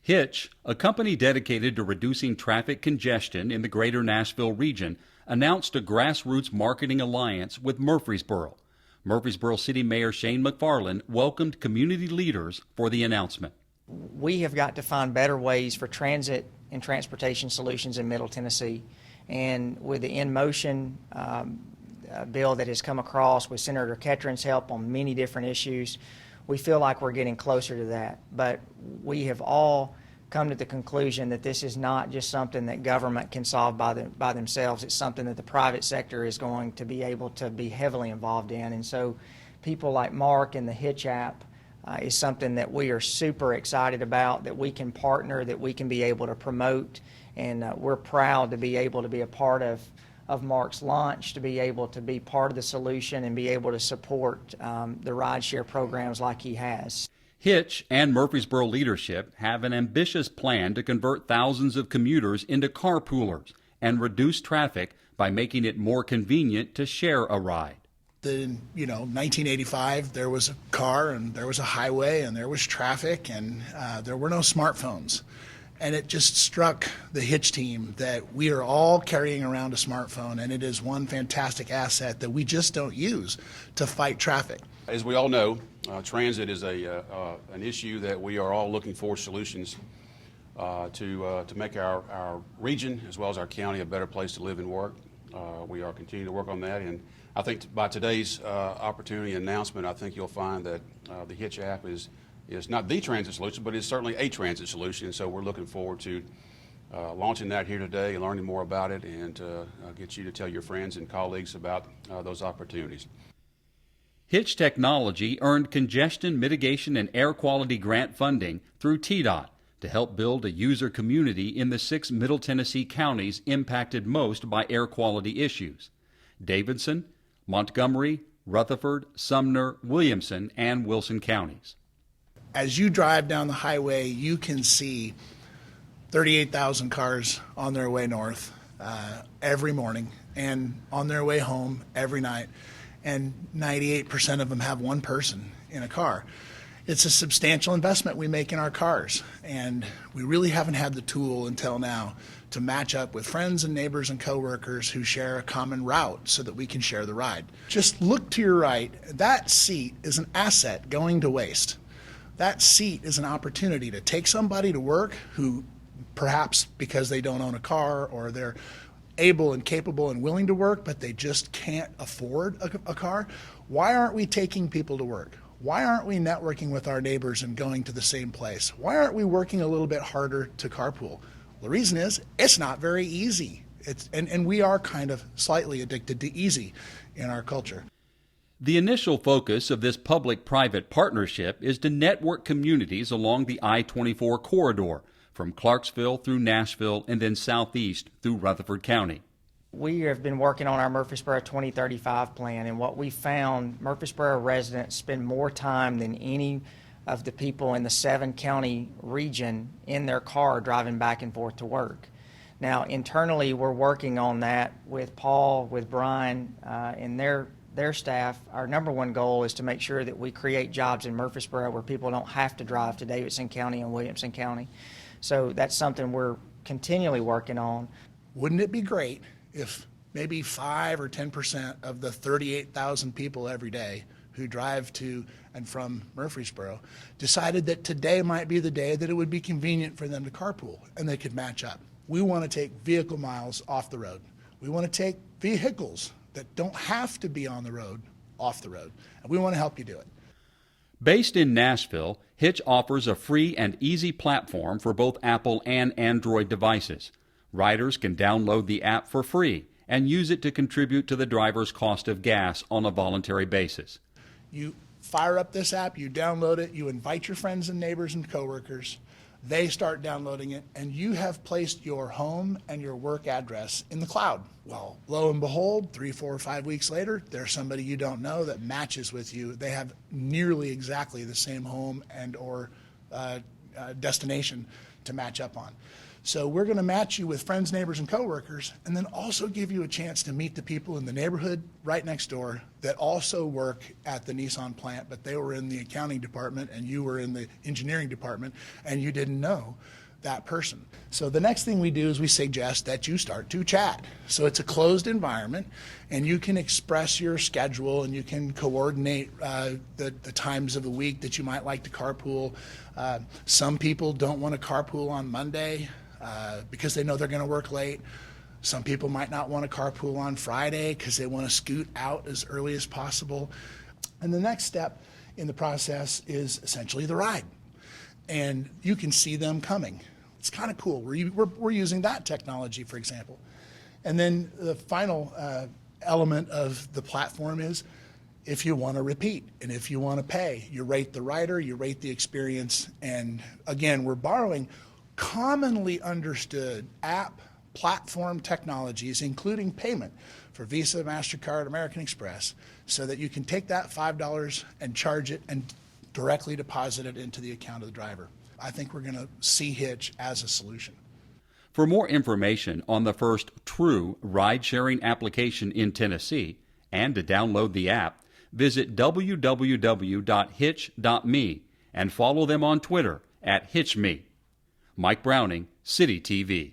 Hytch, a company dedicated to reducing traffic congestion in the greater Nashville region, announced a grassroots marketing alliance with Murfreesboro. Murfreesboro City Mayor Shane McFarland welcomed community leaders for the announcement. We have got to find better ways for transit and transportation solutions in Middle Tennessee. And with the In Motion bill that has come across with Senator Ketron's help on many different issues, we feel like we're getting closer to that. But we have all come to the conclusion that this is not just something that government can solve by themselves. It's something that the private sector is going to be able to be heavily involved in. And so people like Mark and the Hytch app is something that we are super excited about, that we can partner, that we can be able to promote. And we're proud to be able to be a part of Mark's launch, to be able to be part of the solution and be able to support the rideshare programs like he has. Hytch and Murfreesboro leadership have an ambitious plan to convert thousands of commuters into carpoolers and reduce traffic by making it more convenient to share a ride. In 1985, there was a car and there was a highway and there was traffic and there were no smartphones. And it just struck the Hytch team that we are all carrying around a smartphone, and it is one fantastic asset that we just don't use to fight traffic. As we all know, transit is an issue that we are all looking for solutions to make our region as well as our county a better place to live and work. We are continuing to work on that, and I think by today's opportunity and announcement, I think you'll find that the Hytch app is not the transit solution, but it's certainly a transit solution. And so we're looking forward to launching that here today, learning more about it, and get you to tell your friends and colleagues about those opportunities. Hytch Technology earned congestion mitigation and air quality grant funding through TDOT to help build a user community in the 6 Middle Tennessee counties impacted most by air quality issues: Davidson, Montgomery, Rutherford, Sumner, Williamson, and Wilson counties. As you drive down the highway, you can see 38,000 cars on their way north every morning and on their way home every night, and 98% of them have one person in a car. It's a substantial investment we make in our cars, and we really haven't had the tool until now to match up with friends and neighbors and coworkers who share a common route so that we can share the ride. Just look to your right. That seat is an asset going to waste. That seat is an opportunity to take somebody to work who perhaps because they don't own a car or they're able and capable and willing to work, but they just can't afford a car. Why aren't we taking people to work? Why aren't we networking with our neighbors and going to the same place? Why aren't we working a little bit harder to carpool? The reason is it's not very easy. And we are kind of slightly addicted to easy in our culture. The initial focus of this public-private partnership is to network communities along the I-24 corridor, from Clarksville through Nashville and then southeast through Rutherford County. We have been working on our Murfreesboro 2035 plan, and what we found, Murfreesboro residents spend more time than any of the people in the 7-county region in their car driving back and forth to work. Now, internally, we're working on that with Paul, with Brian, and their staff. Our number one goal is to make sure that we create jobs in Murfreesboro where people don't have to drive to Davidson County and Williamson County. So that's something we're continually working on. Wouldn't it be great if maybe 5 or 10% of the 38,000 people every day who drive to and from Murfreesboro decided that today might be the day that it would be convenient for them to carpool and they could match up? We want to take vehicle miles off the road. We want to take vehicles that don't have to be on the road off the road, and we want to help you do it. Based in Nashville, Hytch offers a free and easy platform for both Apple and Android devices. Riders can download the app for free and use it to contribute to the driver's cost of gas on a voluntary basis. You fire up this app, you download it, you invite your friends and neighbors and coworkers. They start downloading it, and you have placed your home and your work address in the cloud. Well, lo and behold, 3, 4, 5 weeks later, there's somebody you don't know that matches with you. They have nearly exactly the same home and or destination to match up on. So we're going to match you with friends, neighbors, and coworkers, and then also give you a chance to meet the people in the neighborhood right next door that also work at the Nissan plant, but they were in the accounting department and you were in the engineering department, and you didn't know that person. So the next thing we do is we suggest that you start to chat. So it's a closed environment, and you can express your schedule, and you can coordinate the times of the week that you might like to carpool. Some people don't want to carpool on Monday because they know they're going to work late. Some people might not want to carpool on Friday because they want to scoot out as early as possible. And the next step in the process is essentially the ride. And you can see them coming. It's kind of cool. We're using that technology, for example. And then the final element of the platform is if you want to repeat and if you want to pay, you rate the rider, you rate the experience. And again, we're borrowing commonly understood app platform technologies, including payment for Visa, MasterCard, American Express, so that you can take that $5 and charge it and directly deposit it into the account of the driver. I think we're going to see Hytch as a solution. For more information on the first true ride-sharing application in Tennessee and to download the app, visit www.hitch.me and follow them on Twitter @HitchMe. Mike Browning, City TV.